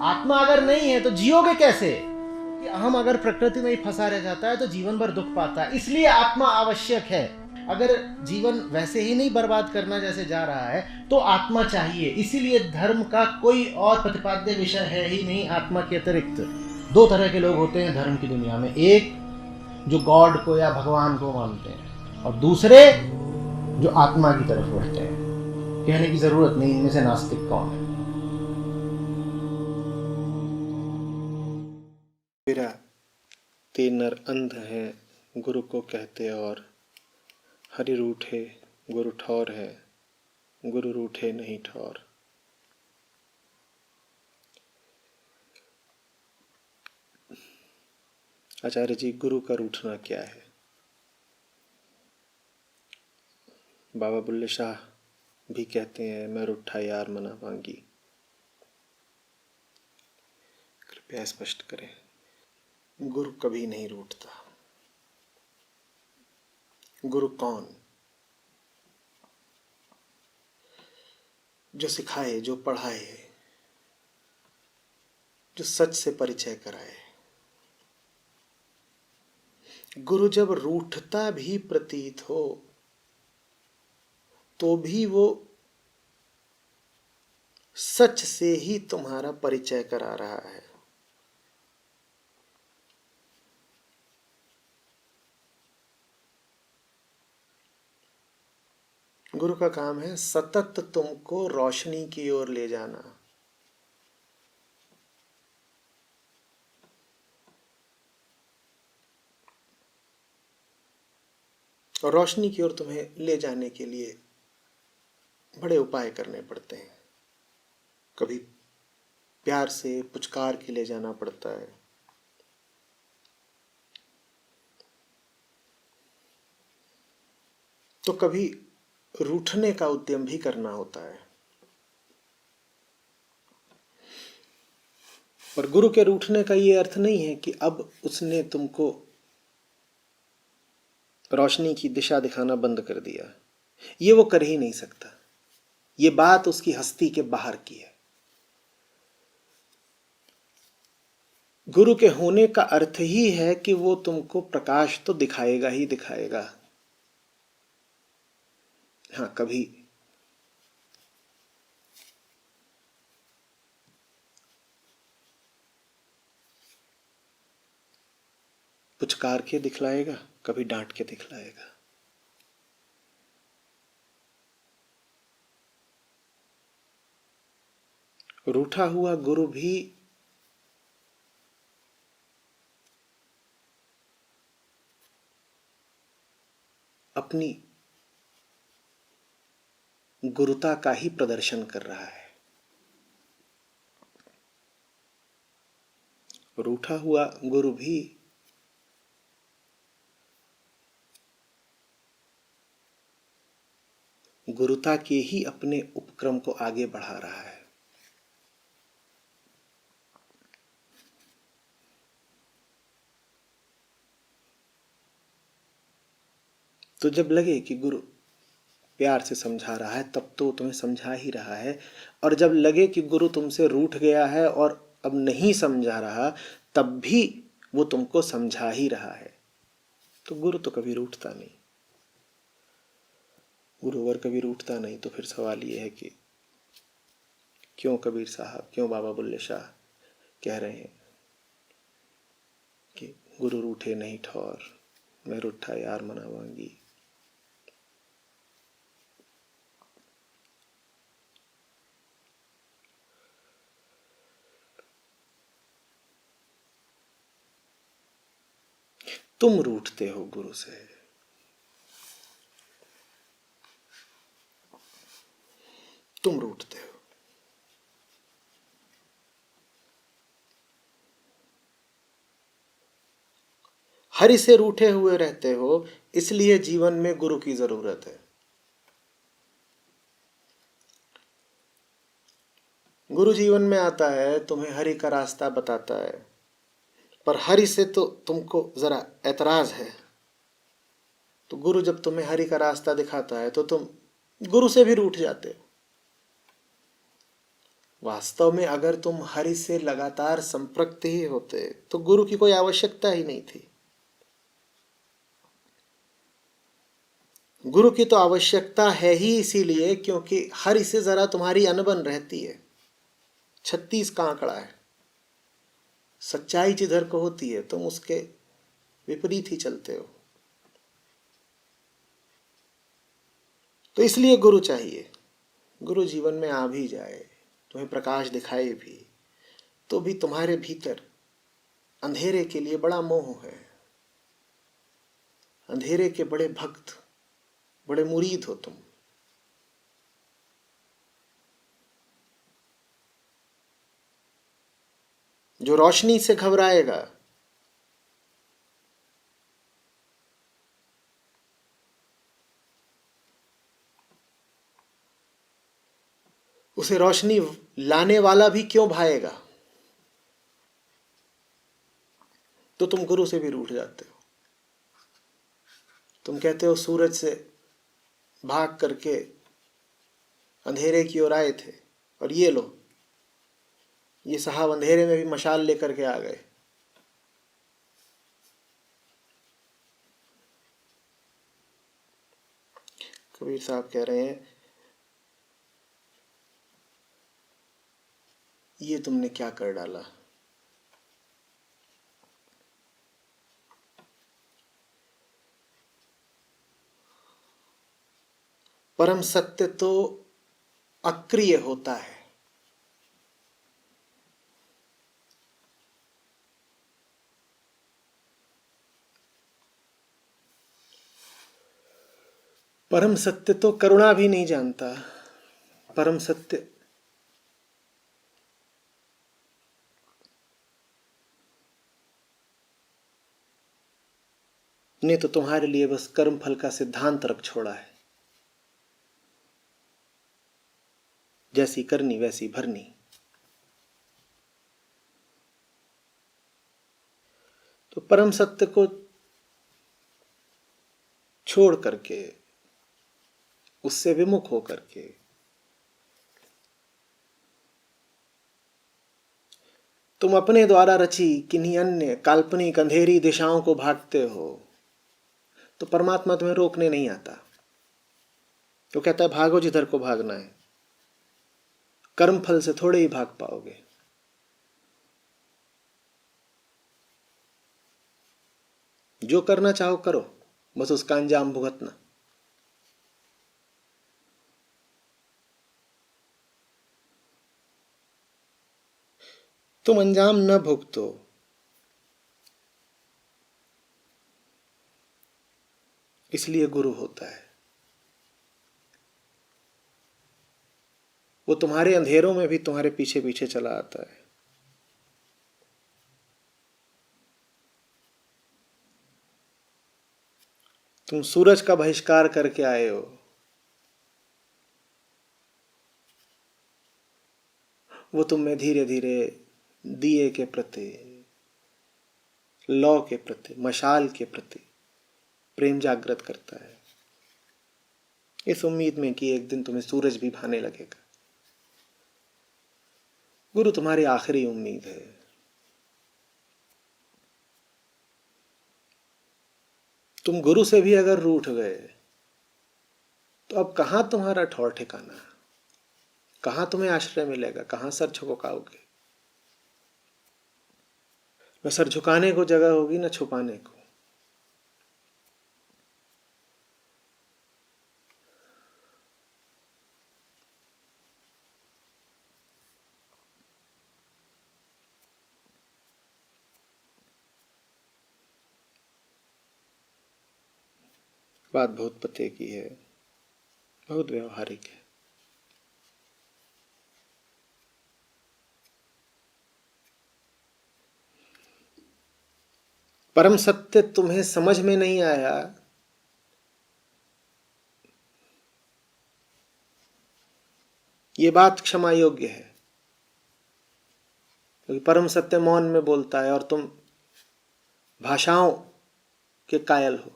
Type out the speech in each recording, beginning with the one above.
आत्मा अगर नहीं है तो जियोगे कैसे? कि अहम अगर प्रकृति में ही फंसा रह जाता है तो जीवन भर दुख पाता है। इसलिए आत्मा आवश्यक है। अगर जीवन वैसे ही नहीं बर्बाद करना जैसे जा रहा है तो आत्मा चाहिए। इसीलिए धर्म का कोई और प्रतिपाद्य विषय है ही नहीं आत्मा के अतिरिक्त। दो तरह के लोग होते हैं धर्म की दुनिया में, एक जो गॉड को या भगवान को मानते हैं और दूसरे जो आत्मा की तरफ बढ़ते हैं। कहने की जरूरत नहीं इनमें से नास्तिक कौन है। मेरा ते नर अंध है गुरु को कहते और, हरि रूठे गुरु ठौर है, गुरु रूठे नहीं ठौर। आचार्य जी, गुरु का रूठना क्या है? बाबा बुल्ले शाह भी कहते हैं, मैं रूठा यार मना मांगी। कृपया स्पष्ट करें। गुरु कभी नहीं रूठता। गुरु कौन? जो सिखाए, जो पढ़ाए, जो सच से परिचय कराए। गुरु जब रूठता भी प्रतीत हो तो भी वो सच से ही तुम्हारा परिचय करा रहा है। गुरु का काम है सतत तुमको रोशनी की ओर ले जाना। और रोशनी की ओर तुम्हें ले जाने के लिए बड़े उपाय करने पड़ते हैं। कभी प्यार से पुचकार के ले जाना पड़ता है, तो कभी रूठने का उद्यम भी करना होता है। पर गुरु के रूठने का ये अर्थ नहीं है कि अब उसने तुमको रोशनी की दिशा दिखाना बंद कर दिया। ये वो कर ही नहीं सकता। ये बात उसकी हस्ती के बाहर की है। गुरु के होने का अर्थ ही है कि वो तुमको प्रकाश तो दिखाएगा ही दिखाएगा। हाँ, कभी पुचकार के दिखलाएगा, कभी डांट के दिखलाएगा। रूठा हुआ गुरु भी अपनी गुरुता का ही प्रदर्शन कर रहा है। रूठा हुआ गुरु भी गुरुता के ही अपने उपक्रम को आगे बढ़ा रहा है। तो जब लगे कि गुरु प्यार से समझा रहा है तब तो तुम्हें समझा ही रहा है, और जब लगे कि गुरु तुमसे रूठ गया है और अब नहीं समझा रहा तब भी वो तुमको समझा ही रहा है। तो गुरु तो कभी रूठता नहीं। गुरु अगर कभी रूठता नहीं तो फिर सवाल ये है कि क्यों कबीर साहब, क्यों बाबा बुल्ले शाह कह रहे हैं कि गुरु रूठे नहीं ठौर, मैं रूठा यार मना मांगी। तुम रूठते हो गुरु से। तुम रूठते हो। हरि से रूठे हुए रहते हो, इसलिए जीवन में गुरु की जरूरत है। गुरु जीवन में आता है, तुम्हें हरि का रास्ता बताता है, पर हरि से तो तुमको जरा ऐतराज है। तो गुरु जब तुम्हें हरि का रास्ता दिखाता है तो तुम गुरु से भी रूठ जाते हो। वास्तव में अगर तुम हरि से लगातार संपृक्त ही होते तो गुरु की कोई आवश्यकता ही नहीं थी। गुरु की तो आवश्यकता है ही इसीलिए क्योंकि हरि से जरा तुम्हारी अनबन रहती है। 36 का आंकड़ा है। सच्चाई जिधर को होती है तुम उसके विपरीत ही चलते हो। तो इसलिए गुरु चाहिए। गुरु जीवन में आ भी जाए, तुम्हें प्रकाश दिखाए भी, तो भी तुम्हारे भीतर अंधेरे के लिए बड़ा मोह है। अंधेरे के बड़े भक्त, बड़े मुरीद हो तुम। जो रोशनी से घबराएगा उसे रोशनी लाने वाला भी क्यों भाएगा। तो तुम गुरु से भी रूठ जाते हो। तुम कहते हो सूरज से भाग करके अंधेरे की ओर आए थे और ये लो, ये साहब अंधेरे में भी मशाल लेकर के आ गए। कबीर साहब कह रहे हैं, ये तुमने क्या कर डाला। परम सत्य तो अक्रिय होता है। परम सत्य तो करुणा भी नहीं जानता। परम सत्य ने तो तुम्हारे लिए बस कर्म फल का सिद्धांत रख छोड़ा है। जैसी करनी वैसी भरनी। तो परम सत्य को छोड़ करके, उससे विमुख होकर के तुम अपने द्वारा रची किन्हीं अन्य काल्पनिक अंधेरी दिशाओं को भागते हो, तो परमात्मा तुम्हें रोकने नहीं आता। तो कहता है भागो जिधर को भागना है। कर्म फल से थोड़े ही भाग पाओगे। जो करना चाहो करो, बस उसका अंजाम भुगतना। तुम अंजाम न भुगतो, इसलिए गुरु होता है। वो तुम्हारे अंधेरों में भी तुम्हारे पीछे पीछे चला आता है। तुम सूरज का बहिष्कार करके आए हो, वो तुम में धीरे धीरे दिए के प्रति, लौ के प्रति, मशाल के प्रति प्रेम जागृत करता है, इस उम्मीद में कि एक दिन तुम्हें सूरज भी भाने लगेगा। गुरु तुम्हारी आखिरी उम्मीद है। तुम गुरु से भी अगर रूठ गए तो अब कहां तुम्हारा ठौर ठिकाना, कहां तुम्हें आश्रय मिलेगा, कहां सर झुकाओगे। न सर झुकाने को जगह होगी, न छुपाने को। बात बहुत पते की है, बहुत व्यवहारिक है। परम सत्य तुम्हें समझ में नहीं आया, ये बात क्षमा योग्य है, क्योंकि परम सत्य मौन में बोलता है और तुम भाषाओं के कायल हो।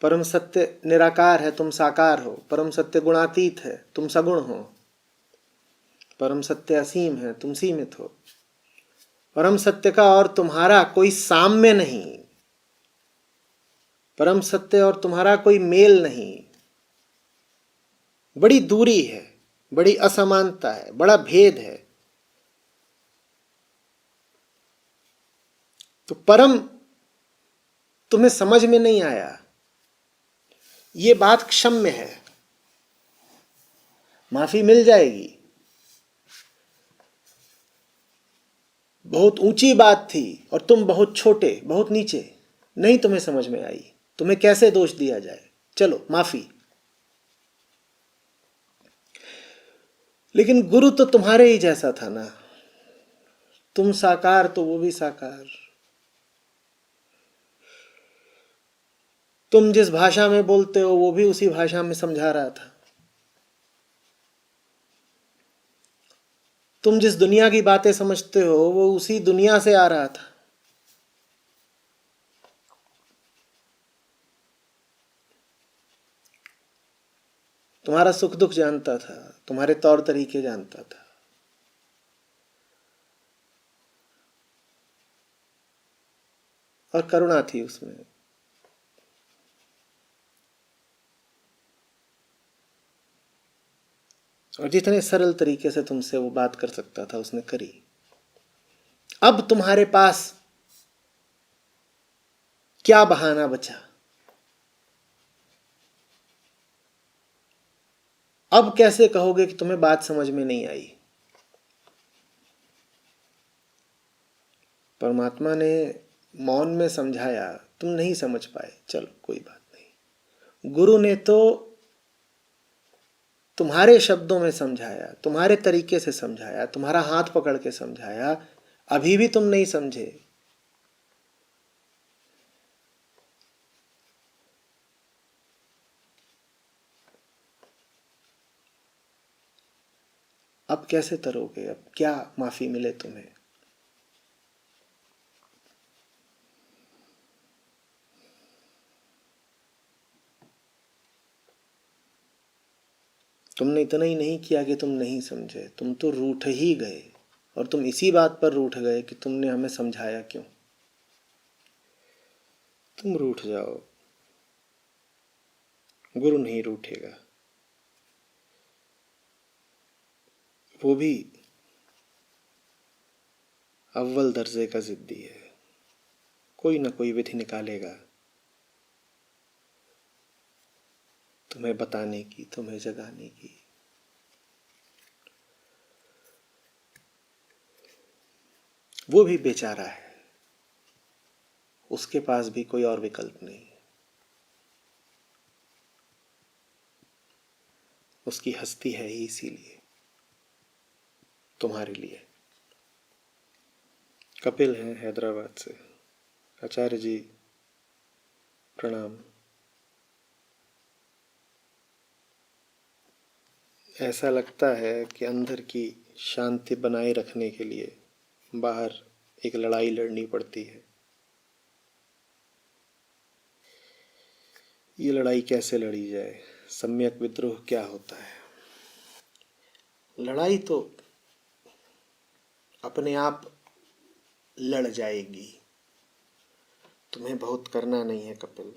परम सत्य निराकार है, तुम साकार हो। परम सत्य गुणातीत है, तुम सगुण हो। परम सत्य असीम है, तुम सीमित हो। परम सत्य का और तुम्हारा कोई साम्य नहीं, परम सत्य और तुम्हारा कोई मेल नहीं, बड़ी दूरी है, बड़ी असमानता है, बड़ा भेद है। तो परम तुम्हें समझ में नहीं आया, ये बात क्षम्य है, माफी मिल जाएगी। बहुत ऊंची बात थी और तुम बहुत छोटे, बहुत नीचे, नहीं तुम्हें समझ में आई, तुम्हें कैसे दोष दिया जाए, चलो माफी। लेकिन गुरु तो तुम्हारे ही जैसा था ना, तुम साकार तो वो भी साकार। तुम जिस भाषा में बोलते हो वो भी उसी भाषा में समझा रहा था। तुम जिस दुनिया की बातें समझते हो वो उसी दुनिया से आ रहा था। तुम्हारा सुख दुख जानता था, तुम्हारे तौर तरीके जानता था। और करुणा थी उसमें। और जितने सरल तरीके से तुमसे वो बात कर सकता था उसने करी। अब तुम्हारे पास क्या बहाना बचा? अब कैसे कहोगे कि तुम्हें बात समझ में नहीं आई? परमात्मा ने मौन में समझाया, तुम नहीं समझ पाए, चलो कोई बात नहीं। गुरु ने तो तुम्हारे शब्दों में समझाया, तुम्हारे तरीके से समझाया, तुम्हारा हाथ पकड़ के समझाया, अभी भी तुम नहीं समझे। अब कैसे तरोगे? अब क्या माफी मिले तुम्हें? तुमने इतना ही नहीं किया कि तुम नहीं समझे, तुम तो रूठ ही गए। और तुम इसी बात पर रूठ गए कि तुमने हमें समझाया क्यों। तुम रूठ जाओ, गुरु नहीं रूठेगा। वो भी अव्वल दर्जे का जिद्दी है, कोई ना कोई विधि निकालेगा तुम्हें बताने की, तुम्हें जगाने की। वो भी बेचारा है, उसके पास भी कोई और विकल्प नहीं। उसकी हस्ती है ही इसीलिए तुम्हारे लिए। कपिल हैं हैदराबाद से। आचार्य जी प्रणाम। ऐसा लगता है कि अंदर की शांति बनाए रखने के लिए बाहर एक लड़ाई लड़नी पड़ती है। ये लड़ाई कैसे लड़ी जाए? सम्यक विद्रोह क्या होता है? लड़ाई तो अपने आप लड़ जाएगी, तुम्हें बहुत करना नहीं है कपिल।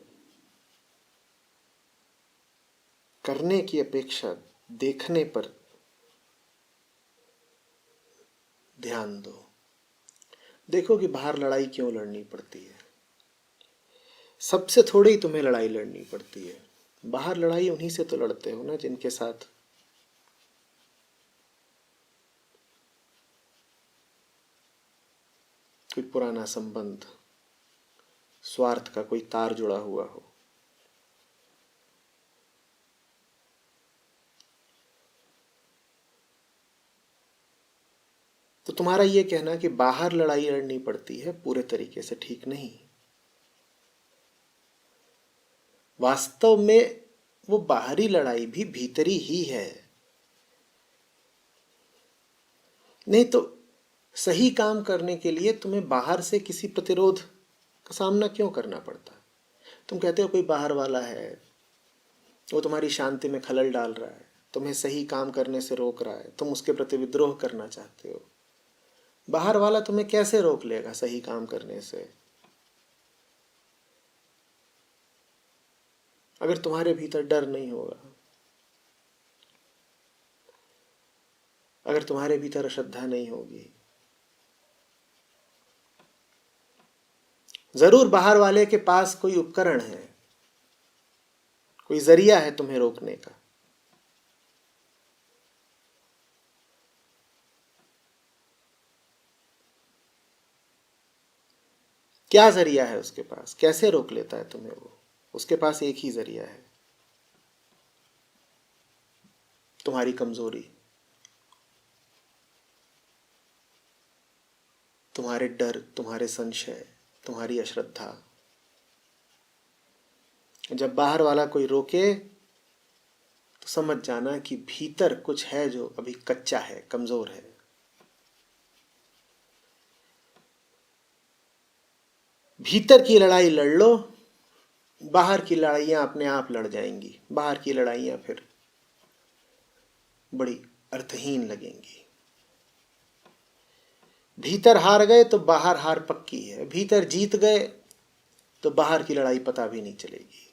करने की अपेक्षा देखने पर ध्यान दो। देखो कि बाहर लड़ाई क्यों लड़नी पड़ती है। सबसे थोड़ी तुम्हें लड़ाई लड़नी पड़ती है। बाहर लड़ाई उन्हीं से तो लड़ते हो ना जिनके साथ कोई पुराना संबंध, स्वार्थ का कोई तार जुड़ा हुआ हो। तो तुम्हारा ये कहना कि बाहर लड़ाई लड़नी पड़ती है पूरे तरीके से ठीक नहीं। वास्तव में वो बाहरी लड़ाई भी भीतरी ही है। नहीं तो सही काम करने के लिए तुम्हें बाहर से किसी प्रतिरोध का सामना क्यों करना पड़ता? तुम कहते हो कोई बाहर वाला है, वो तुम्हारी शांति में खलल डाल रहा है। तुम्हें सही काम करने से रोक रहा है, तुम उसके प्रति विद्रोह करना चाहते हो। बाहर वाला तुम्हें कैसे रोक लेगा सही काम करने से? अगर तुम्हारे भीतर डर नहीं होगा, अगर तुम्हारे भीतर श्रद्धा नहीं होगी। जरूर बाहर वाले के पास कोई उपकरण है, कोई जरिया है तुम्हें रोकने का। क्या जरिया है उसके पास? कैसे रोक लेता है तुम्हें वो? उसके पास एक ही जरिया है, तुम्हारी कमजोरी, तुम्हारे डर, तुम्हारे संशय, तुम्हारी अश्रद्धा। जब बाहर वाला कोई रोके तो समझ जाना कि भीतर कुछ है जो अभी कच्चा है, कमजोर है। भीतर की लड़ाई लड़ लो, बाहर की लड़ाइयां अपने आप लड़ जाएंगी। बाहर की लड़ाइयां फिर बड़ी अर्थहीन लगेंगी। भीतर हार गए तो बाहर हार पक्की है, भीतर जीत गए तो बाहर की लड़ाई पता भी नहीं चलेगी।